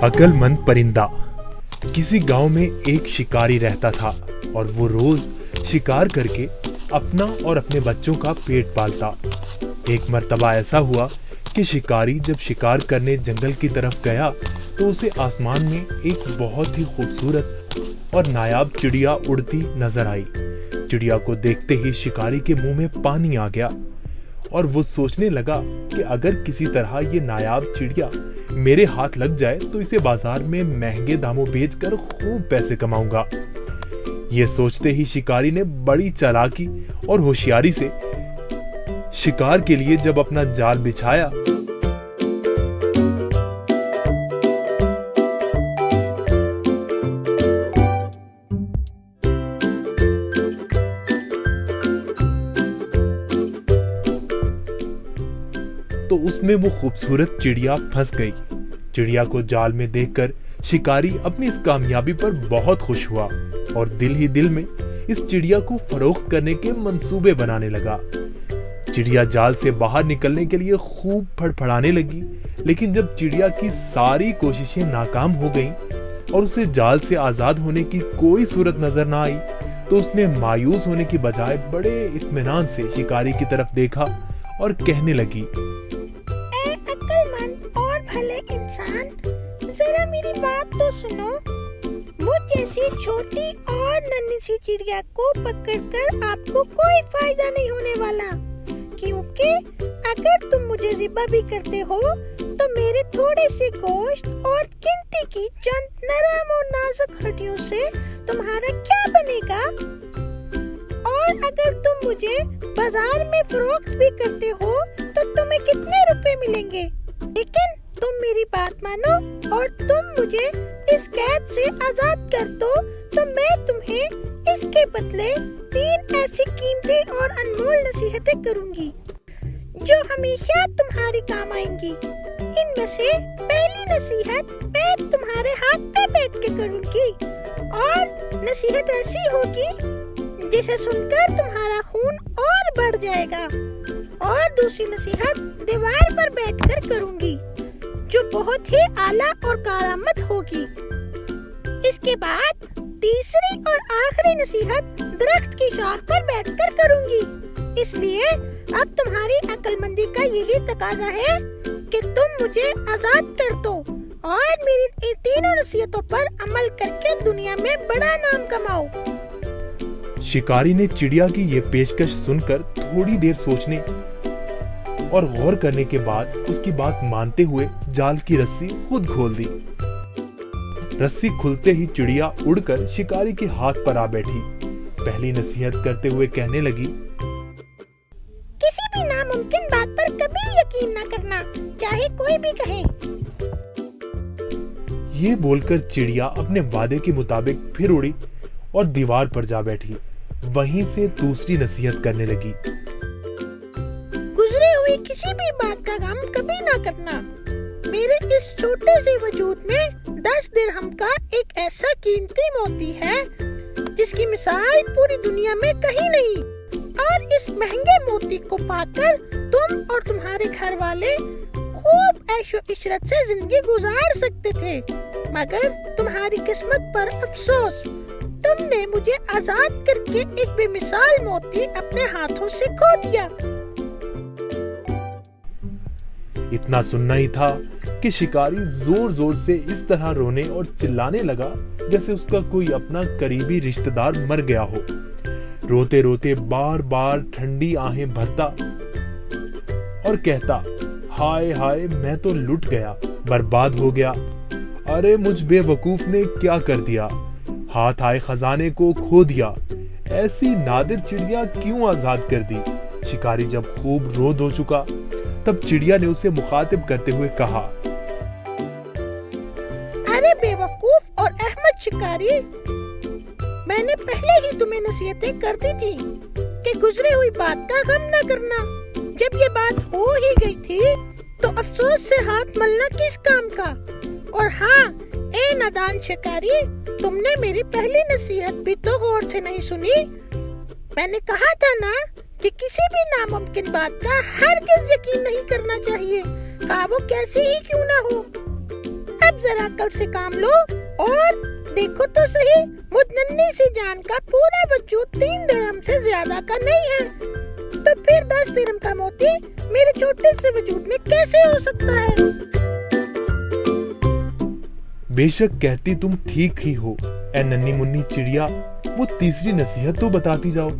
अक्लमंद परिंदा। किसी गांव में एक शिकारी रहता था और वो रोज शिकार करके अपना और अपने बच्चों का पेट पालता। एक मर्तबा ऐसा हुआ कि शिकारी जब शिकार करने जंगल की तरफ गया तो उसे आसमान में एक बहुत ही खूबसूरत और नायाब चिड़िया उड़ती नजर आई। चिड़िया को देखते ही शिकारी के मुंह में पानी आ गया और वो सोचने लगा कि अगर किसी तरह ये नायाब चिड़िया मेरे हाथ लग जाए तो इसे बाजार में महंगे दामों बेचकर खूब पैसे कमाऊंगा। ये सोचते ही शिकारी ने बड़ी चालाकी और होशियारी से शिकार के लिए जब अपना जाल बिछाया तो उसमें वो खूबसूरत चिड़िया फंस गई। चिड़िया को जाल में देखकर शिकारी अपनी इस कामयाबी पर बहुत खुश हुआ और दिल ही दिल में इस चिड़िया को फरोख्त करने के मंसूबे बनाने लगा। चिड़िया जाल से बाहर निकलने के लिए खूब फड़फड़ाने लगी, लेकिन जब चिड़िया की सारी कोशिशें नाकाम हो गईं और उसे जाल से आजाद होने की कोई सूरत नजर ना आई तो उसने मायूस होने की बजाय बड़े इत्मीनान से शिकारी की तरफ देखा और कहने लगी, भले इंसान, जरा मेरी बात तो सुनो। मुझ जैसी छोटी और नन्ही सी चिड़िया को पकड़कर आपको कोई फायदा नहीं होने वाला, क्योंकि अगर तुम मुझे ज़िबा भी करते हो तो मेरे थोड़े से गोश्त और गिनती की चंद नरम और नाजुक हड्डियों से तुम्हारा क्या बनेगा। और अगर तुम मुझे बाजार में फरोख्त भी करते हो तो तुम्हें कितने रुपए मिलेंगे। लेकिन तुम मेरी बात मानो और तुम मुझे इस कैद से आजाद कर दो तो मैं तुम्हें इसके बदले 3 ऐसी कीमती और अनमोल नसीहतें करूंगी जो हमेशा तुम्हारे काम आएंगी। इनमें से पहली नसीहत मैं तुम्हारे हाथ पे बैठ के करूंगी और नसीहत ऐसी होगी जिसे सुनकर तुम्हारा खून और बढ़ जाएगा, और दूसरी नसीहत दीवार पर बैठकर करूंगी जो बहुत ही आला और कारामद होगी। इसके बाद तीसरी और आखिरी नसीहत दरख्त की शाख पर बैठकर करूंगी। इसलिए अब तुम्हारी अक्लमंदी का यही तकाजा है कि तुम मुझे आजाद कर दो और मेरी इन तीनों नसीहतों पर अमल करके दुनिया में बड़ा नाम कमाओ। शिकारी ने चिड़िया की ये पेशकश सुनकर थोड़ी देर सोचने और गौर करने के बाद उसकी बात मानते हुए जाल की रस्सी खुद खोल दी। रस्सी खुलते ही चिड़िया उड़कर शिकारी के हाथ पर आ बैठी। पहली नसीहत करते हुए कहने लगी, किसी भी नामुमकिन बात पर कभी यकीन न करना, चाहे कोई भी कहे। ये बोलकर चिड़िया अपने वादे के मुताबिक फिर उड़ी और दीवार पर जा बैठी। वहीं से दूसरी नसीहत करने लगी, गुजरी हुई किसी भी बात का गम कभी ना करना। मेरे इस छोटे से वजूद में 10 दिरहम का एक ऐसा कीमती मोती है जिसकी मिसाल पूरी दुनिया में कहीं नहीं, और इस महंगे मोती को पाकर तुम और तुम्हारे घर वाले खूब ऐशो इशरत से जिंदगी गुजार सकते थे। मगर तुम्हारी किस्मत पर अफसोस, तुमने मुझे आजाद करके एक बेमिसाल मोती अपने हाथों से खो दिया। इतना सुनना ही था कि शिकारी जोर जोर से इस तरह रोने और चिल्लाने लगा जैसे उसका कोई अपना करीबी रिश्तेदार मर गया हो। रोते रोते बार बार ठंडी आहें भरता और कहता, हाय हाय, मैं तो लुट गया, बर्बाद हो गया। अरे मुझ बेवकूफ ने क्या कर दिया, हाथ आए खजाने को खो दिया। ऐसी नादिर चिड़िया क्यों आजाद कर दी। शिकारी जब खूब रो धो चुका तब चिड़िया ने उसे मुखातिब करते हुए कहा, अरे बेवकूफ और अहमद शिकारी, मैंने पहले ही तुम्हें नसीहतें कर दी थी कि गुजरी हुई बात का गम न करना। जब ये बात हो ही गई थी तो अफसोस से हाथ मलना किस काम का। और हाँ, ए नादान शिकारी, तुमने मेरी पहली नसीहत भी तो गौर से नहीं सुनी। मैंने कहा था ना कि किसी भी नामुमकिन बात का हरगिज़ यकीन नहीं करना चाहिए, हाँ वो कैसे ही क्यों ना हो। अब जरा अक्ल से काम लो और देखो तो सही, मुझ नन्ही सी जान का पूरा वजूद 3 दिरहम से ज्यादा का नहीं है, तो फिर 10 दिरहम का मोती मेरे छोटे से वजूद में कैसे हो सकता है। बेशक कहती तुम ठीक ही हो ए नन्ही मुन्नी चिड़िया, वो तीसरी नसीहत तो बताती जाओ।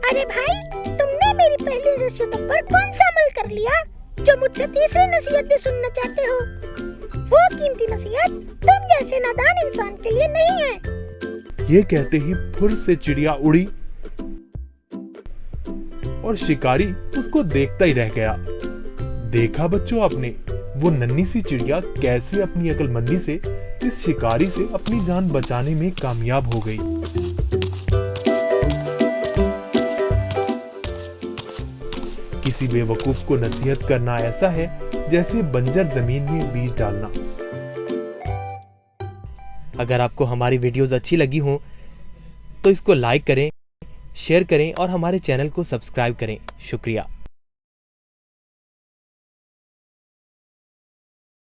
अरे भाई, तुमने मेरी पहली नसीहतों पर कौन सा अमल कर लिया जो मुझसे तीसरी नसीहत भी सुनना चाहते हो। वो कीमती नसीहत तुम जैसे नादान इंसान के लिए नहीं है। ये कहते ही फुर से चिड़िया उड़ी और शिकारी उसको देखता ही रह गया। देखा बच्चों आपने, वो नन्ही सी चिड़िया कैसे अपनी अक्लमंदी से इस शिकारी से अपनी जान बचाने में कामयाब हो गई। किसी बेवकूफ को नसीहत करना ऐसा है जैसे बंजर जमीन में बीज डालना। अगर आपको हमारी वीडियोस अच्छी लगी हो तो इसको लाइक करें, शेयर करें और हमारे चैनल को सब्सक्राइब करें। शुक्रिया।